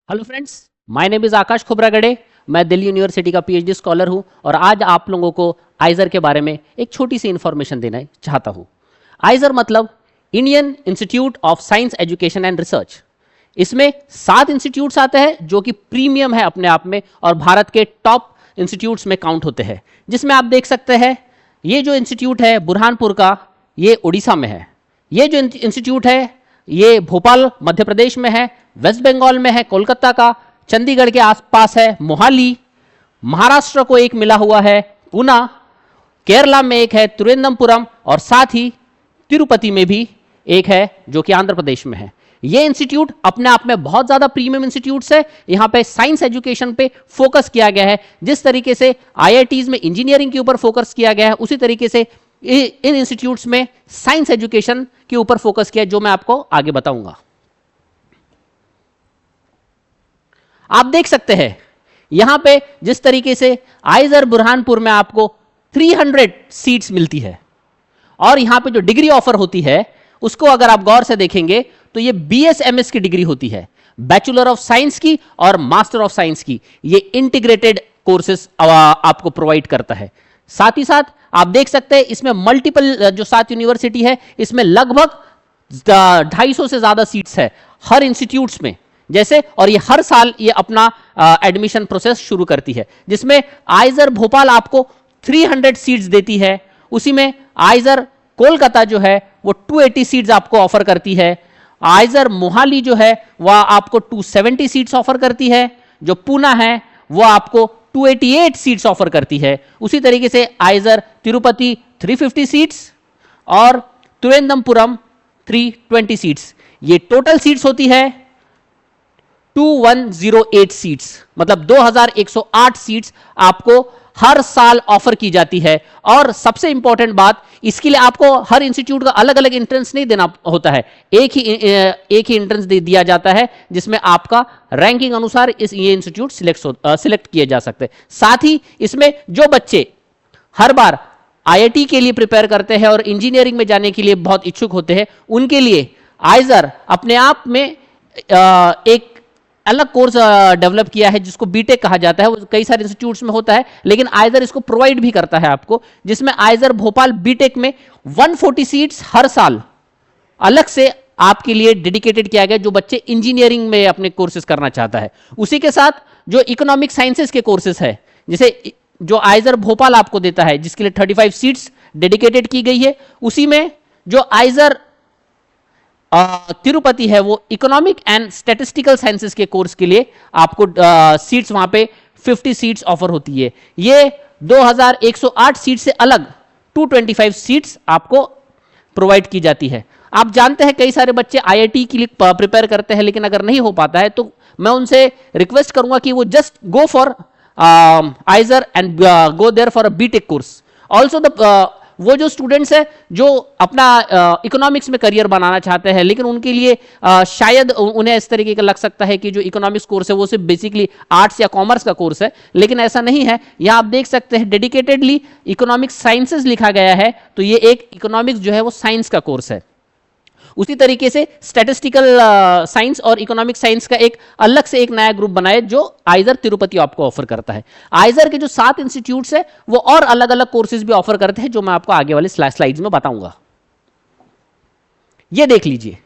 Hello friends, my name is Akash Khobragade. मैं Delhi university का PhD scholar हूं और आज आप लोगों को आइजर के बारे में एक छोटी सी इंफॉर्मेशन देना चाहता हूं। आइजर मतलब Indian institute of science education and research. इसमें 7 इंस्टीट्यूट्स आते हैं जो कि प्रीमियम है अपने आप में और भारत के टॉप इंस्टीट्यूट्स में काउंट होते हैं, जिसमें आप देख सकते हैं ये जो इंस्टीट्यूट है बुरहानपुर का, ये उड़ीसा में है। ये जो इंस्टीट्यूट है ये भोपाल मध्य प्रदेश में है, वेस्ट बंगाल में है कोलकाता का, चंडीगढ़ के आसपास है मोहाली, महाराष्ट्र को एक मिला हुआ है पूना, केरला में एक है तिरुवनंतपुरम और साथ ही तिरुपति में भी एक है जो कि आंध्र प्रदेश में है। ये इंस्टीट्यूट अपने आप में बहुत ज्यादा प्रीमियम इंस्टीट्यूट्स है। यहाँ पे साइंस एजुकेशन पे फोकस किया गया है। जिस तरीके से आईआईटीज में इंजीनियरिंग के ऊपर फोकस किया गया है, उसी तरीके से इन इंस्टीट्यूट्स में साइंस एजुकेशन के ऊपर फोकस किया, जो मैं आपको आगे बताऊंगा। आप देख सकते हैं यहां पे जिस तरीके से आइजर बुरहानपुर में आपको 300 सीट्स मिलती है और यहां पे जो डिग्री ऑफर होती है उसको अगर आप गौर से देखेंगे तो ये बीएसएमएस की डिग्री होती है, बैचलर ऑफ साइंस की और मास्टर ऑफ साइंस की। ये इंटीग्रेटेड कोर्सेस आपको प्रोवाइड करता है। साथ ही साथ आप देख सकते हैं इसमें मल्टीपल जो 7 यूनिवर्सिटी है इसमें लगभग 250 से ज्यादा सीट्स है हर इंस्टीट्यूट्स में जैसे, और ये हर साल ये अपना एडमिशन प्रोसेस शुरू करती है, जिसमें आइजर भोपाल आपको 300 सीट्स देती है। उसी में आइजर कोलकाता जो है वो 280 सीट्स आपको ऑफर करती है। आइजर मोहाली जो है वह आपको 270 सीट्स ऑफर करती है। जो पूना है वो आपको 288 सीट्स ऑफर करती है। उसी तरीके से आइजर तिरुपति 350 सीट्स और तिरुवनंतपुरम 320 सीट्स। ये टोटल सीट्स होती है 2108 सीट्स, मतलब 2108 सीट्स आपको हर साल ऑफर की जाती है। और सबसे इंपॉर्टेंट बात, इसके लिए आपको हर इंस्टीट्यूट का अलग अलग एंट्रेंस नहीं देना होता है, एक ही एंट्रेंस दिया जाता है जिसमें आपका रैंकिंग अनुसार ये इंस्टीट्यूट सिलेक्ट किए जा सकते हैं। साथ ही इसमें जो बच्चे हर बार आईआईटी के लिए प्रिपेयर करते हैं और इंजीनियरिंग में जाने के लिए बहुत इच्छुक होते हैं, उनके लिए आइजर अपने आप में एक अलग कोर्स डेवलप किया है जिसको बीटेक कहा जाता है। वो कई सारे इंस्टीट्यूट्स में होता है, लेकिन आइजर इसको प्रोवाइड भी करता है आपको, जिसमें आइजर भोपाल बीटेक में 140 सीट्स हर साल अलग से आपके लिए डेडिकेटेड किया गया, जो बच्चे इंजीनियरिंग में अपने कोर्सेज करना चाहता है। उसी के साथ जो इकोनॉमिक साइंसेज के कोर्सेज है, जैसे जो आइजर भोपाल आपको देता है जिसके लिए 35 सीट्स डेडिकेटेड की गई है, उसी में जो आइजर तिरुपति है वो इकोनॉमिक एंड स्टैटिस्टिकल साइंसेस के कोर्स के लिए आपको सीट्स वहां पे 50 सीट्स ऑफर होती है। ये 2108 सीट से अलग 225 सीट्स आपको प्रोवाइड की जाती है। आप जानते हैं कई सारे बच्चे आईआईटी के लिए प्रिपेयर करते हैं, लेकिन अगर नहीं हो पाता है तो मैं उनसे रिक्वेस्ट करूंगा कि वो just go for IISER and go there for a BTech course. Also the वो जो स्टूडेंट्स हैं जो अपना इकोनॉमिक्स में करियर बनाना चाहते हैं, लेकिन उनके लिए शायद उन्हें इस तरीके का लग सकता है कि जो इकोनॉमिक्स कोर्स है वो सिर्फ बेसिकली आर्ट्स या कॉमर्स का कोर्स है, लेकिन ऐसा नहीं है। यहां आप देख सकते हैं डेडिकेटेडली इकोनॉमिक्स साइंसेज लिखा गया है, तो ये एक इकोनॉमिक्स जो है वो साइंस का कोर्स है। उसी तरीके से स्टैटिस्टिकल साइंस और इकोनॉमिक साइंस का एक अलग से एक नया ग्रुप बनाए जो आइजर तिरुपति आपको ऑफर करता है। आइजर के जो 7 इंस्टीट्यूट्स है वो और अलग अलग कोर्सेज भी ऑफर करते हैं, जो मैं आपको आगे वाले स्लाइड्स में बताऊंगा। ये देख लीजिए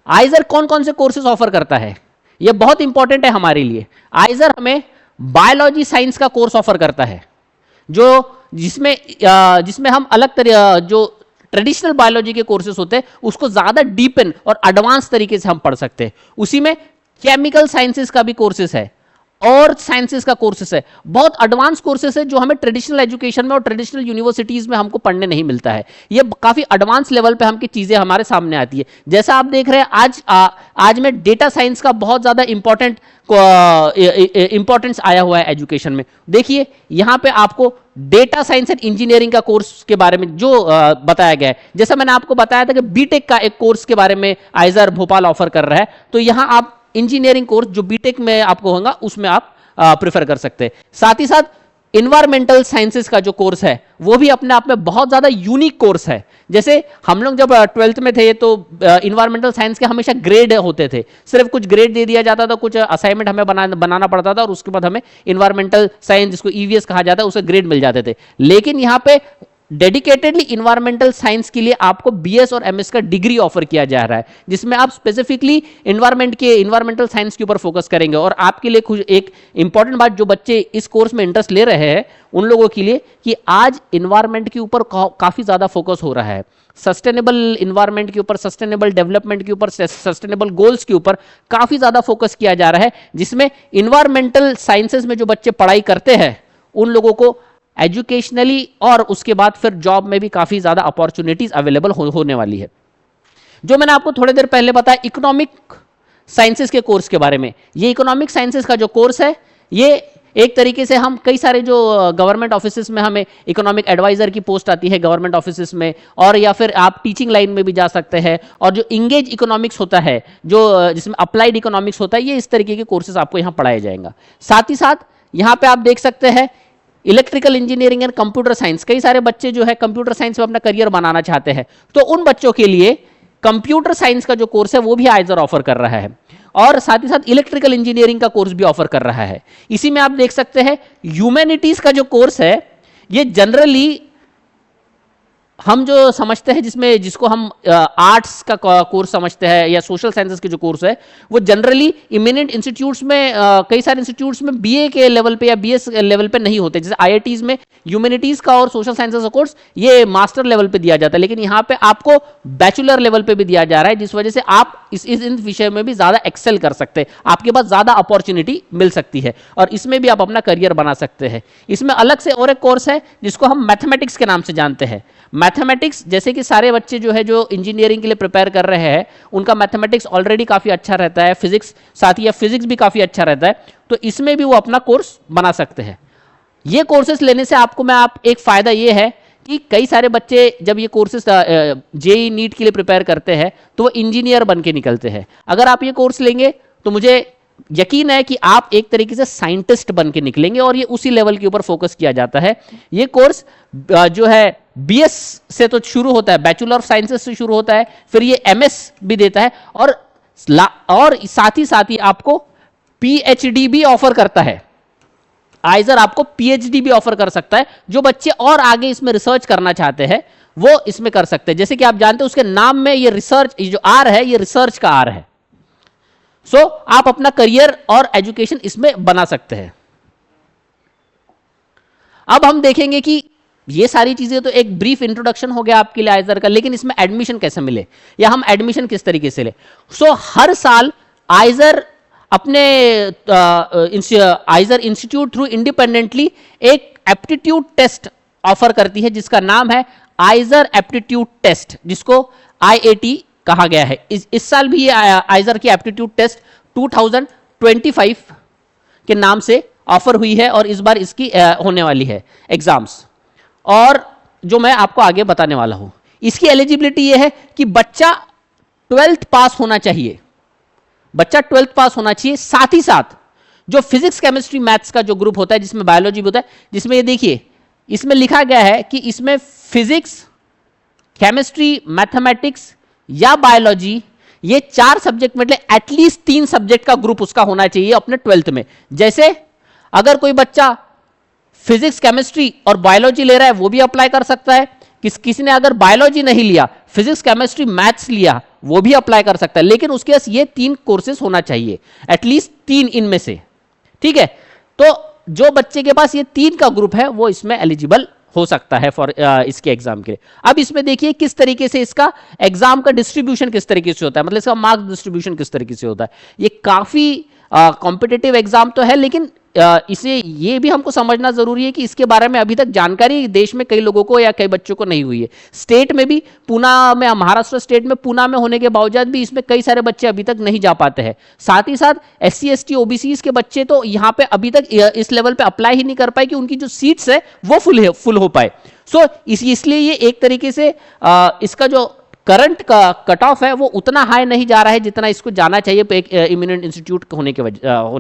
आइजर कौन कौन से कोर्सेज ऑफर करता है। ये बहुत इंपॉर्टेंट है हमारे लिए। आइजर हमें बायोलॉजी साइंस का कोर्स ऑफर करता है, जो जिसमें हम अलग तरह जो ट्रेडिशनल बायोलॉजी के कोर्सेज होते हैं उसको ज्यादा डीपन और एडवांस तरीके से हम पढ़ सकते हैं। उसी में केमिकल साइंसेस का भी कोर्सेज है और साइंसेस का कोर्सेज है, बहुत एडवांस कोर्सेज है जो हमें ट्रेडिशनल एजुकेशन में और ट्रेडिशनल यूनिवर्सिटीज में हमको पढ़ने नहीं मिलता है। ये काफी एडवांस लेवल पे हमकी चीजें हमारे सामने आती है। जैसा आप देख रहे हैं आज में डेटा साइंस का बहुत ज्यादा इंपॉर्टेंस आया हुआ है एजुकेशन में। देखिए यहां पे आपको डेटा साइंस एंड इंजीनियरिंग का कोर्स के बारे में जो बताया गया है, जैसा मैंने आपको बताया था कि बीटेक का एक कोर्स के बारे में आइजर भोपाल ऑफर कर रहा है, तो यहां आप इंजीनियरिंग कोर्स जो बीटेक में आपको होगा उसमें आप प्रेफर कर सकते हैं। साथ ही साथ इन्वायरमेंटल साइंसेस का जो कोर्स है वो भी अपने आप में बहुत ज्यादा यूनिक कोर्स है। जैसे हम लोग जब 12th में थे तो इन्वायरमेंटल साइंस के हमेशा ग्रेड होते थे, सिर्फ कुछ ग्रेड दे दिया जाता था, कुछ असाइनमेंट हमें बनाना पड़ता था और उसके बाद हमें इन्वायरमेंटल साइंस, जिसको ईवीएस कहा जाता है, उसे ग्रेड मिल जाते थे। लेकिन यहाँ पे डेडिकेटेडली इन्वायरमेंटल साइंस के लिए आपको बीएस और एमएस का डिग्री ऑफर किया जा रहा है, जिसमें आप स्पेसिफिकली इन्वायरमेंटल साइंस के ऊपर फोकस करेंगे। और आपके लिए एक इंपॉर्टेंट बात, जो बच्चे इस कोर्स में इंटरेस्ट ले रहे हैं उन लोगों के लिए, कि आज इन्वायरमेंट के ऊपर काफी ज्यादा फोकस हो रहा है, सस्टेनेबल इन्वायरमेंट के ऊपर, सस्टेनेबल डेवलपमेंट के ऊपर, सस्टेनेबल गोल्स के ऊपर काफी ज्यादा फोकस किया जा रहा है, जिसमें इन्वायरमेंटल साइंसेज में जो बच्चे पढ़ाई करते हैं उन लोगों को एजुकेशनली और उसके बाद फिर जॉब में भी काफी ज्यादा अपॉर्चुनिटीज अवेलेबल होने वाली है। जो मैंने आपको थोड़ी देर पहले बताया इकोनॉमिक साइंसेस के कोर्स के बारे में, ये इकोनॉमिक साइंसेस का जो कोर्स है, ये एक तरीके से हम कई सारे जो गवर्नमेंट ऑफिसेस में हमें इकोनॉमिक एडवाइजर की पोस्ट आती है गवर्नमेंट ऑफिसेस में, और या फिर आप टीचिंग लाइन में भी जा सकते हैं, और जो इंगेज इकोनॉमिक्स होता है, जो जिसमें अप्लाइड इकोनॉमिक्स होता है, ये इस तरीके के कोर्सेज आपको यहाँ पढ़ाया जाएगा। साथ ही साथ यहाँ पे आप देख सकते हैं electrical engineering and computer science, कई सारे बच्चे जो है कंप्यूटर साइंस में अपना करियर बनाना चाहते हैं, तो उन बच्चों के लिए कंप्यूटर साइंस का जो कोर्स है वो भी आइजर ऑफर कर रहा है, और साथ ही साथ इलेक्ट्रिकल इंजीनियरिंग का कोर्स भी ऑफर कर रहा है। इसी में आप देख सकते हैं ह्यूमैनिटीज का जो कोर्स है, ये जनरली हम जो समझते हैं, जिसको हम आर्ट्स का कोर्स समझते हैं या सोशल साइंसेस के जो कोर्स है, वो जनरली इमिनेंट इंस्टीट्यूट्स में, कई सारे इंस्टीट्यूट्स में बीए के लेवल पे या बीएस लेवल पे नहीं होते। जैसे आईआईटीज में ह्यूमैनिटीज का और सोशल साइंसेस का कोर्स ये मास्टर लेवल पे दिया जाता है, लेकिन यहाँ पे आपको बैचलर लेवल पे भी दिया जा रहा है, जिस वजह से आप इन विषय में भी ज्यादा एक्सेल कर सकते हैं, आपके पास ज्यादा अपॉर्चुनिटी मिल सकती है, और इसमें भी आप अपना करियर बना सकते हैं। इसमें अलग से और एक कोर्स है जिसको हम मैथमेटिक्स के नाम से जानते हैं। मैथमेटिक्स, जैसे कि सारे बच्चे जो है जो इंजीनियरिंग के लिए प्रिपेयर कर रहे हैं, उनका मैथमेटिक्स ऑलरेडी काफी अच्छा रहता है, फिजिक्स साथ ही फिजिक्स भी काफी अच्छा रहता है, तो इसमें भी वो अपना कोर्स बना सकते हैं। ये कोर्सेज लेने से एक फायदा ये है कि कई सारे बच्चे जब ये कोर्सेज जेईई नीट के लिए प्रिपेयर करते हैं तो वो इंजीनियर बन के निकलते हैं। अगर आप ये कोर्स लेंगे तो मुझे यकीन है कि आप एक तरीके से साइंटिस्ट बन के निकलेंगे, और ये उसी लेवल के ऊपर फोकस किया जाता है। ये कोर्स जो है बीएस से तो शुरू होता है, बैचलर ऑफ साइंसेस से शुरू होता है, फिर ये एमएस भी देता है, और साथ ही आपको पीएचडी भी ऑफर करता है। आइजर आपको पीएचडी भी ऑफर कर सकता है। जो बच्चे और आगे इसमें रिसर्च करना चाहते हैं वो इसमें कर सकते हैं। जैसे कि आप जानते हैं उसके नाम में ये रिसर्च, ये जो आर है, ये रिसर्च का आर है। सो आप अपना करियर और एजुकेशन इसमें बना सकते हैं। अब हम देखेंगे कि ये सारी चीजें तो एक ब्रीफ इंट्रोडक्शन हो गया आपके लिए आइजर का, लेकिन इसमें एडमिशन कैसे मिले या हम एडमिशन किस तरीके से ले। सो हर साल आइजर अपने आइजर इंस्टीट्यूट थ्रू इंडिपेंडेंटली एक एप्टीट्यूड टेस्ट ऑफर करती है, जिसका नाम है आइजर एप्टीट्यूड टेस्ट, जिसको आईएटी कहा गया है। इस साल भी ये आइजर की एप्टीट्यूड टेस्ट 2025 के नाम से ऑफर हुई है, और इस बार इसकी होने वाली है एग्जाम्स, और जो मैं आपको आगे बताने वाला हूं। इसकी एलिजिबिलिटी ये है कि बच्चा 12th पास होना चाहिए, बच्चा 12th पास होना चाहिए। साथ ही साथ जो फिजिक्स केमिस्ट्री मैथ्स का जो ग्रुप होता है, जिसमें बायोलॉजी भी होता है, जिसमें ये देखिए इसमें लिखा गया है कि इसमें फिजिक्स, केमिस्ट्री, मैथमेटिक्स या बायोलॉजी, ये 4 सब्जेक्ट मतलब एटलीस्ट 3 सब्जेक्ट का ग्रुप उसका होना चाहिए अपने 12th में। जैसे अगर कोई बच्चा फिजिक्स, केमिस्ट्री और बायोलॉजी ले रहा है वो भी अप्लाई कर सकता है। किसी ने अगर बायोलॉजी नहीं लिया, फिजिक्स, केमिस्ट्री, मैथ्स लिया, वो भी अप्लाई कर सकता है, लेकिन उसके पास ये 3 कोर्सेज होना चाहिए, एटलीस्ट 3 इनमें से। ठीक है, तो जो बच्चे के पास ये 3 का ग्रुप है वो इसमें एलिजिबल हो सकता है फॉर इसके एग्जाम के लिए। अब इसमें देखिए किस तरीके से इसका एग्जाम का डिस्ट्रीब्यूशन किस तरीके से होता है, मतलब इसका मार्क्स डिस्ट्रीब्यूशन किस तरीके से होता है। ये काफी कॉम्पिटिटिव एग्जाम तो है, लेकिन इसे ये भी हमको समझना जरूरी है कि इसके बारे में अभी तक जानकारी देश में कई लोगों को या कई बच्चों को नहीं हुई है। स्टेट में भी, पूना में, महाराष्ट्र स्टेट में पूना में होने के बावजूद भी इसमें कई सारे बच्चे अभी तक नहीं जा पाते हैं। साथ ही साथ SC ST OBCs के बच्चे तो यहाँ पे अभी तक इस लेवल पे अप्लाई ही नहीं कर पाए कि उनकी जो सीट्स है वो फुल हो पाए। सो इसलिए ये एक तरीके से इसका जो करंट का कट ऑफ है वो उतना हाई नहीं जा रहा है जितना इसको जाना चाहिए एक इमिनेंट इंस्टीट्यूट होने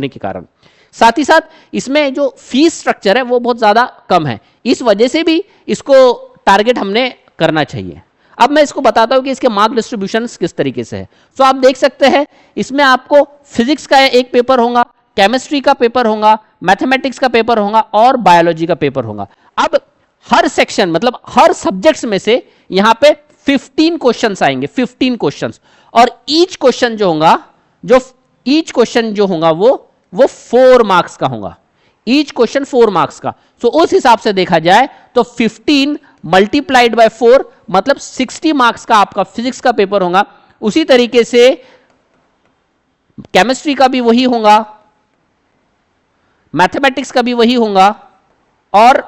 के कारण। साथ ही साथ इसमें जो फीस स्ट्रक्चर है वो बहुत ज्यादा कम है, इस वजह से भी इसको टारगेट हमने करना चाहिए। अब मैं इसको बताता हूं कि इसके मार्क डिस्ट्रीब्यूशन किस तरीके से है। तो आप देख सकते हैं इसमें आपको फिजिक्स का एक पेपर होगा, केमिस्ट्री का पेपर होगा, मैथमेटिक्स का पेपर होगा और बायोलॉजी का पेपर होगा। अब हर सेक्शन मतलब हर सब्जेक्ट्स में से यहां पे 15 क्वेश्चंस आएंगे, 15 क्वेश्चंस, और ईच क्वेश्चन जो होगा वो 4 मार्क्स का होगा, ईच क्वेश्चन 4 मार्क्स का। सो उस हिसाब से देखा जाए तो 15 मल्टीप्लाइड बाय 4 मतलब 60 मार्क्स का आपका फिजिक्स का पेपर होगा। उसी तरीके से केमिस्ट्री का भी वही होगा, मैथमेटिक्स का भी वही होगा और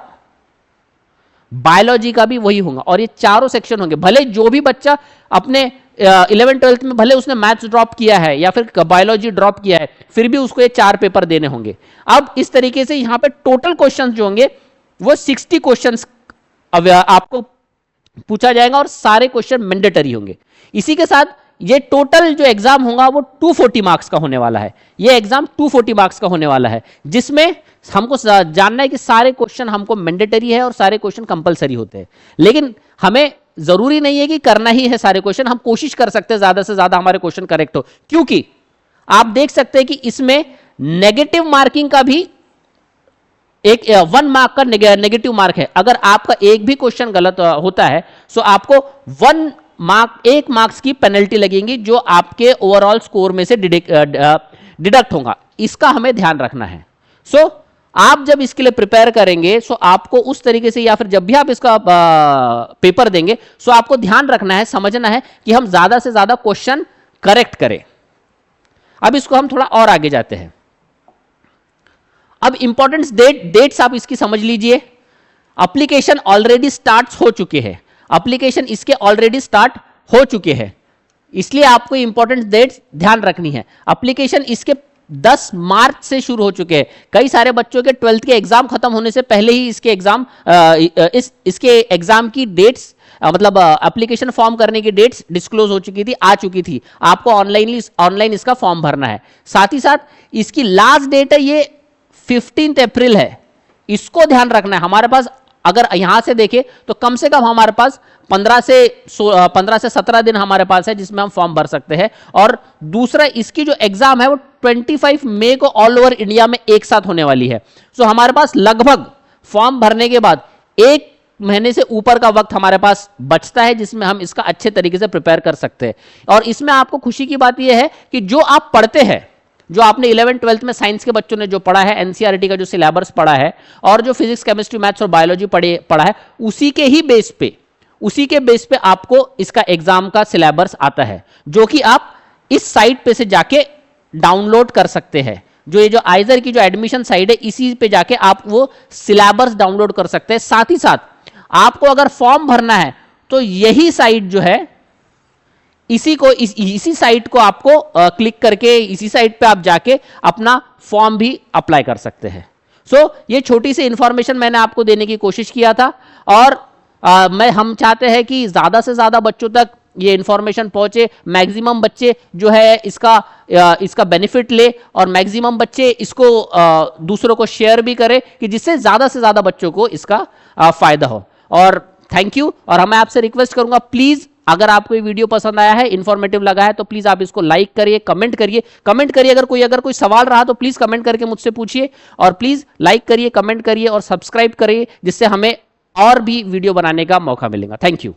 बायोलॉजी का भी वही होगा। और ये चारों सेक्शन होंगे। भले जो भी बच्चा अपने 11th 12th में भले उसने मैथ्स ड्रॉप किया है या फिर बायोलॉजी ड्रॉप किया है, फिर भी उसको ये 4 पेपर देने होंगे। अब इस तरीके से यहां पे टोटल क्वेश्चंस जो होंगे वो 60 क्वेश्चंस आपको पूछा जाएगा और सारे क्वेश्चन मैंडेटरी होंगे। इसी के साथ ये टोटल जो एग्जाम होगा वो 240 मार्क्स का होने वाला है। ये एग्जाम 240 मार्क्स का होने वाला है, जिसमें हमको जानना है कि सारे क्वेश्चन हमको मैंडेटरी है और सारे क्वेश्चन कंपलसरी होते हैं। लेकिन हमें जरूरी नहीं है कि करना ही है सारे क्वेश्चन, हम कोशिश कर सकते हैं ज्यादा से ज्यादा हमारे क्वेश्चन करेक्ट हो, क्योंकि आप देख सकते हैं कि इसमें नेगेटिव मार्किंग का भी एक 1 मार्क का नेगेटिव मार्क है। अगर आपका एक भी क्वेश्चन गलत होता है तो आपको 1 मार्क्स की पेनल्टी लगेगी, जो आपके ओवरऑल स्कोर में से डिडक्ट होगा। इसका हमें ध्यान रखना है। सो आप जब इसके लिए प्रिपेयर करेंगे सो आपको उस तरीके से, या फिर जब भी आप इसका पेपर देंगे सो आपको ध्यान रखना है, समझना है कि हम ज्यादा से ज्यादा क्वेश्चन करेक्ट करें। अब इसको हम थोड़ा और आगे जाते हैं। अब इंपॉर्टेंस डेट्स आप इसकी समझ लीजिए। एप्लीकेशन ऑलरेडी स्टार्ट हो चुके हैं, एप्लीकेशन इसके ऑलरेडी स्टार्ट हो चुके हैं, इसलिए आपको इंपॉर्टेंट डेट्स ध्यान रखनी है। एप्लीकेशन इसके 10 मार्च से शुरू हो चुके हैं। कई सारे बच्चों के 12th के एग्जाम खत्म होने से पहले ही इसके एग्जाम की डेट्स मतलब एप्लीकेशन फॉर्म करने की डेट्स डिस्क्लोज हो चुकी थी, आ चुकी थी। आपको ऑनलाइन इसका फॉर्म भरना है। साथ ही साथ इसकी लास्ट डेट है ये 15 अप्रैल है, इसको ध्यान रखना है। हमारे पास अगर यहां से देखें तो कम से कम हमारे पास 15 से 17 दिन हमारे पास है जिसमें हम फॉर्म भर सकते हैं। और दूसरा, इसकी जो एग्जाम है वो 25 मई को ऑल ओवर इंडिया में एक साथ होने वाली है। सो हमारे पास लगभग फॉर्म भरने के बाद 1 महीने से ऊपर का वक्त हमारे पास बचता है, जिसमें हम इसका अच्छे तरीके से प्रिपेयर कर सकते हैं। और इसमें आपको खुशी की बात यह है कि जो आप पढ़ते हैं, जो आपने 11th 12th में साइंस के बच्चों ने जो पढ़ा है, एनसीईआरटी का जो सिलेबस पढ़ा है और जो फिजिक्स केमिस्ट्री मैथ्स और बायोलॉजी पढ़ा है, उसी के बेस पे आपको इसका एग्जाम का सिलेबस आता है, जो कि आप इस साइट पे से जाके डाउनलोड कर सकते हैं। जो ये जो आइजर की जो एडमिशन साइट है, इसी पे जाके आप वो सिलेबस डाउनलोड कर सकते हैं। साथ ही साथ आपको अगर फॉर्म भरना है तो यही साइट जो है, इसी साइट को आपको क्लिक करके इसी साइट पे आप जाके अपना फॉर्म भी अप्लाई कर सकते हैं। सो ये छोटी सी इंफॉर्मेशन मैंने आपको देने की कोशिश किया था, और हम चाहते हैं कि ज्यादा से ज्यादा बच्चों तक ये इंफॉर्मेशन पहुंचे, मैक्सिमम बच्चे जो है इसका बेनिफिट ले, और मैक्सिमम बच्चे इसको दूसरों को शेयर भी करें, कि जिससे ज्यादा से ज्यादा बच्चों को इसका फायदा हो। और थैंक यू। और मैं आपसे रिक्वेस्ट करूंगा, प्लीज अगर आपको ये वीडियो पसंद आया है, इंफॉर्मेटिव लगा है, तो प्लीज आप इसको लाइक करिए, कमेंट करिए। अगर कोई सवाल रहा तो प्लीज कमेंट करके मुझसे पूछिए, और प्लीज लाइक करिए, कमेंट करिए और सब्सक्राइब करिए, जिससे हमें और भी वीडियो बनाने का मौका मिलेगा। Thank you.